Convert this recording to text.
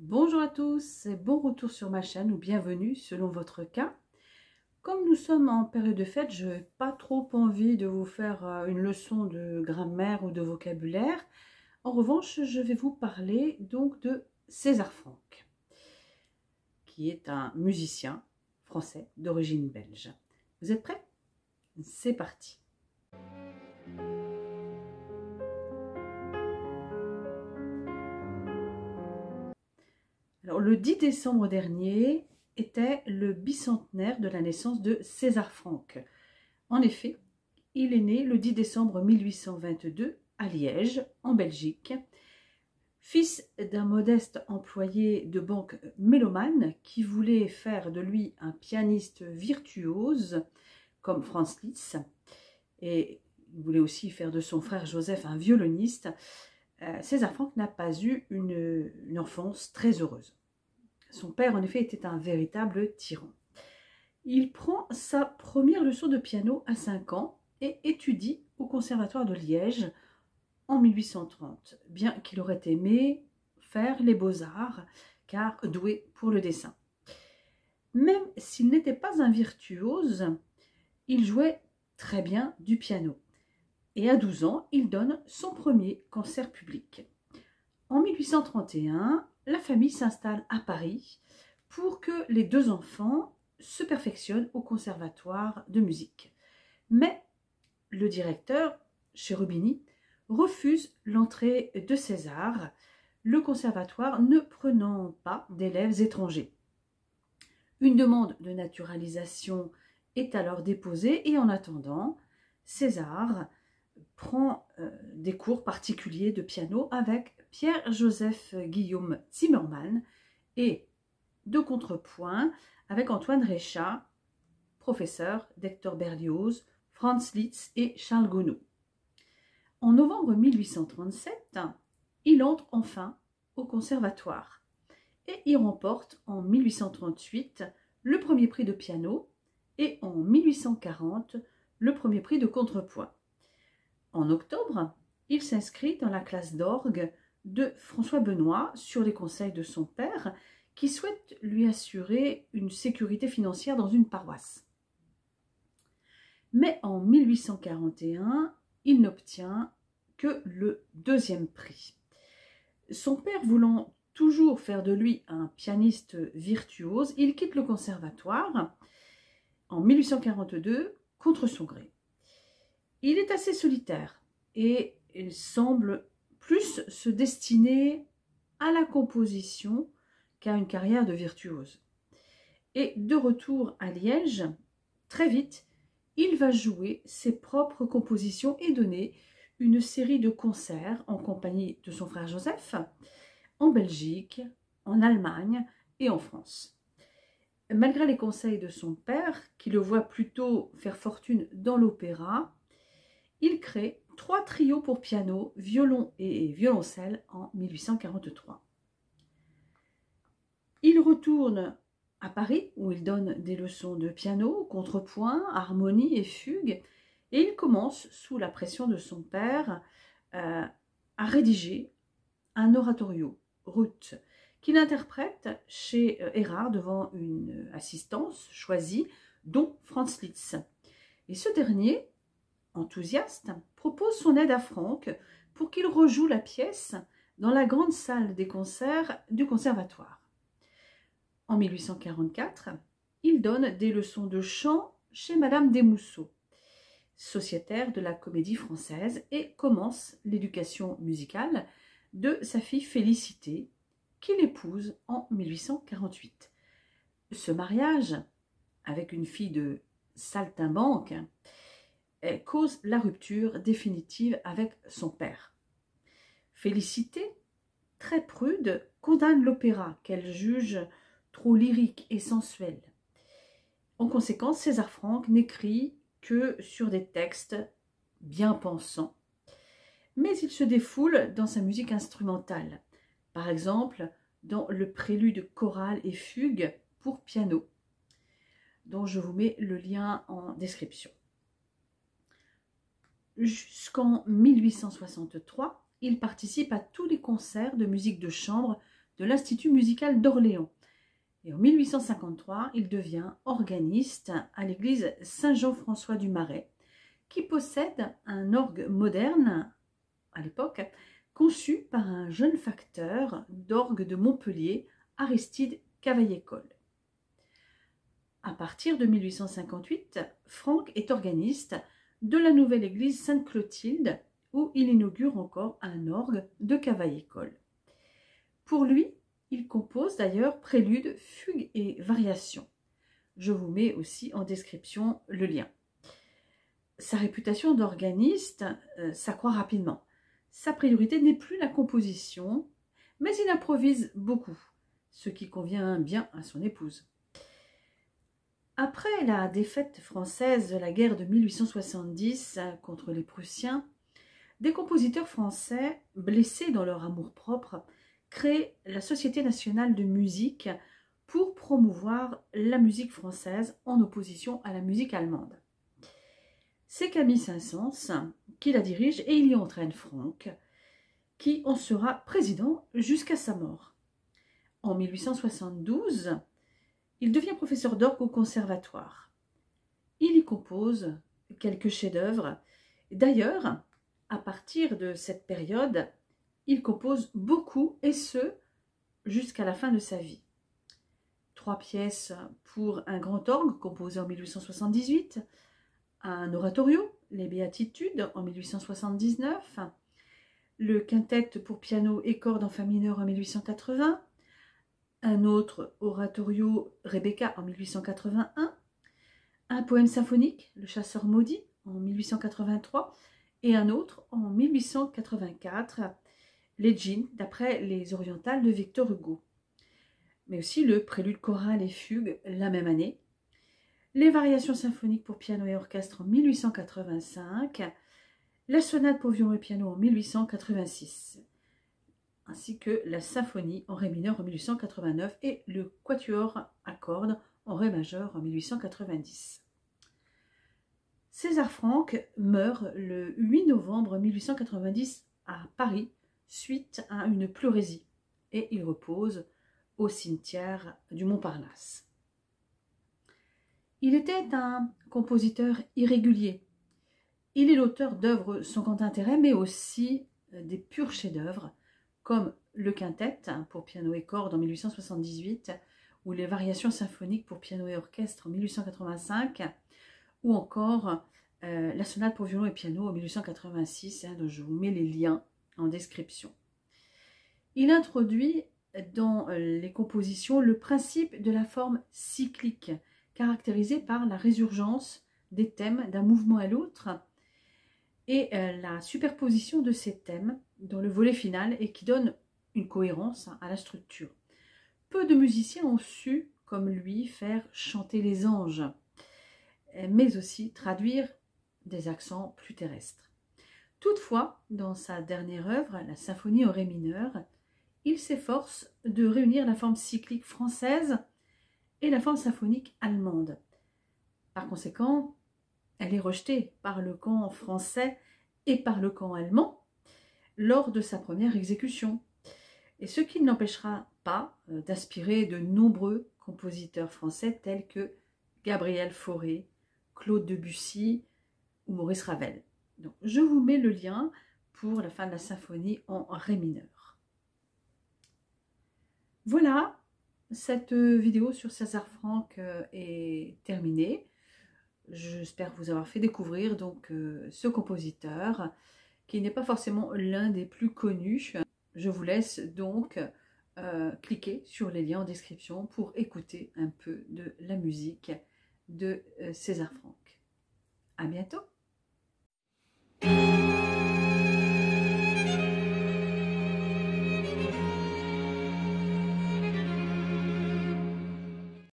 Bonjour à tous et bon retour sur ma chaîne ou bienvenue selon votre cas. Comme nous sommes en période de fête, je n'ai pas trop envie de vous faire une leçon de grammaire ou de vocabulaire. En revanche, je vais vous parler donc de César Franck, qui est un musicien français d'origine belge. Vous êtes prêts? C'est parti. Alors, le 10 décembre dernier était le bicentenaire de la naissance de César Franck. En effet, il est né le 10 décembre 1822 à Liège, en Belgique, fils d'un modeste employé de banque mélomane qui voulait faire de lui un pianiste virtuose comme Franz Liszt, et il voulait aussi faire de son frère Joseph un violoniste. César Franck n'a pas eu une enfance très heureuse. Son père, en effet, était un véritable tyran. Il prend sa première leçon de piano à 5 ans et étudie au Conservatoire de Liège en 1830, bien qu'il aurait aimé faire les beaux-arts, car doué pour le dessin. Même s'il n'était pas un virtuose, il jouait très bien du piano. Et à 12 ans, il donne son premier concert public. En 1831, la famille s'installe à Paris pour que les deux enfants se perfectionnent au conservatoire de musique. Mais le directeur, Cherubini, refuse l'entrée de César, le conservatoire ne prenant pas d'élèves étrangers. Une demande de naturalisation est alors déposée et en attendant, César prend des cours particuliers de piano avec Pierre-Joseph Guillaume Zimmermann et de contrepoint avec Antoine Recha, professeur d'Hector Berlioz, Franz Liszt et Charles Gounod. En novembre 1837, il entre enfin au conservatoire et y remporte en 1838 le premier prix de piano et en 1840 le premier prix de contrepoint. En octobre, il s'inscrit dans la classe d'orgue de François Benoît sur les conseils de son père qui souhaite lui assurer une sécurité financière dans une paroisse. Mais en 1841, il n'obtient que le deuxième prix. Son père voulant toujours faire de lui un pianiste virtuose, il quitte le conservatoire en 1842 contre son gré. Il est assez solitaire et il semble plus se destiner à la composition qu'à une carrière de virtuose. Et de retour à Liège, très vite, il va jouer ses propres compositions et donner une série de concerts en compagnie de son frère Joseph, en Belgique, en Allemagne et en France. Malgré les conseils de son père, qui le voit plutôt faire fortune dans l'opéra, il crée 3 trios pour piano, violon et violoncelle en 1843. Il retourne à Paris où il donne des leçons de piano, contrepoint, harmonie et fugue et il commence, sous la pression de son père, à rédiger un oratorio, Ruth, qu'il interprète chez Erard devant une assistance choisie, dont Franz Liszt. Et ce dernier, enthousiaste, propose son aide à Franck pour qu'il rejoue la pièce dans la grande salle des concerts du conservatoire. En 1844, il donne des leçons de chant chez Madame Desmousseaux, sociétaire de la Comédie Française, et commence l'éducation musicale de sa fille Félicité, qu'il épouse en 1848. Ce mariage, avec une fille de saltimbanque, cause la rupture définitive avec son père. Félicité, très prude, condamne l'opéra qu'elle juge trop lyrique et sensuel. En conséquence, César Franck n'écrit que sur des textes bien pensants, mais il se défoule dans sa musique instrumentale, par exemple dans le prélude choral et fugue pour piano, dont je vous mets le lien en description. Jusqu'en 1863, il participe à tous les concerts de musique de chambre de l'Institut musical d'Orléans. Et en 1853, il devient organiste à l'église Saint-Jean-François du Marais, qui possède un orgue moderne, à l'époque, conçu par un jeune facteur d'orgue de Montpellier, Aristide Cavaillé-Coll. À partir de 1858, Franck est organiste de la nouvelle église Sainte-Clotilde, où il inaugure encore un orgue de Cavaillé-Coll. Pour lui, il compose d'ailleurs préludes, fugues et variations. Je vous mets aussi en description le lien. Sa réputation d'organiste s'accroît rapidement. Sa priorité n'est plus la composition, mais il improvise beaucoup, ce qui convient bien à son épouse. Après la défaite française de la guerre de 1870 contre les Prussiens, des compositeurs français, blessés dans leur amour-propre, créent la Société nationale de musique pour promouvoir la musique française en opposition à la musique allemande. C'est Camille Saint-Saëns qui la dirige et il y entraîne Franck, qui en sera président jusqu'à sa mort. En 1872, il devient professeur d'orgue au conservatoire. Il y compose quelques chefs-d'œuvre. D'ailleurs, à partir de cette période, il compose beaucoup, et ce, jusqu'à la fin de sa vie. 3 pièces pour un grand orgue, composé en 1878, un oratorio, les Béatitudes, en 1879, le quintet pour piano et cordes en fa mineur en 1880, un autre oratorio, Rebecca, en 1881, un poème symphonique, Le Chasseur maudit, en 1883, et un autre en 1884, Les Djinns, d'après les orientales de Victor Hugo. Mais aussi le prélude choral et fugue la même année, les variations symphoniques pour piano et orchestre en 1885, la sonate pour violon et piano en 1886, ainsi que la symphonie en ré mineur en 1889 et le quatuor à cordes en ré majeur en 1890. César Franck meurt le 8 novembre 1890 à Paris suite à une pleurésie et il repose au cimetière du Montparnasse. Il était un compositeur irrégulier. Il est l'auteur d'œuvres sans grand intérêt, mais aussi des purs chefs-d'œuvre, comme le quintet pour piano et cordes en 1878, ou les variations symphoniques pour piano et orchestre en 1885, ou encore la sonate pour violon et piano en 1886, dont je vous mets les liens en description. Il introduit dans les compositions le principe de la forme cyclique, caractérisée par la résurgence des thèmes d'un mouvement à l'autre et la superposition de ces thèmes dans le volet final et qui donne une cohérence à la structure. Peu de musiciens ont su, comme lui, faire chanter les anges, mais aussi traduire des accents plus terrestres. Toutefois, dans sa dernière œuvre, la symphonie en ré mineur, il s'efforce de réunir la forme cyclique française et la forme symphonique allemande. Par conséquent, elle est rejetée par le camp français et par le camp allemand lors de sa première exécution, et ce qui ne l'empêchera pas d'inspirer de nombreux compositeurs français tels que Gabriel Fauré, Claude Debussy ou Maurice Ravel. Donc, je vous mets le lien pour la fin de la symphonie en ré mineur. Voilà, cette vidéo sur César Franck est terminée. J'espère vous avoir fait découvrir donc ce compositeur qui n'est pas forcément l'un des plus connus. Je vous laisse donc cliquer sur les liens en description pour écouter un peu de la musique de César Franck. À bientôt!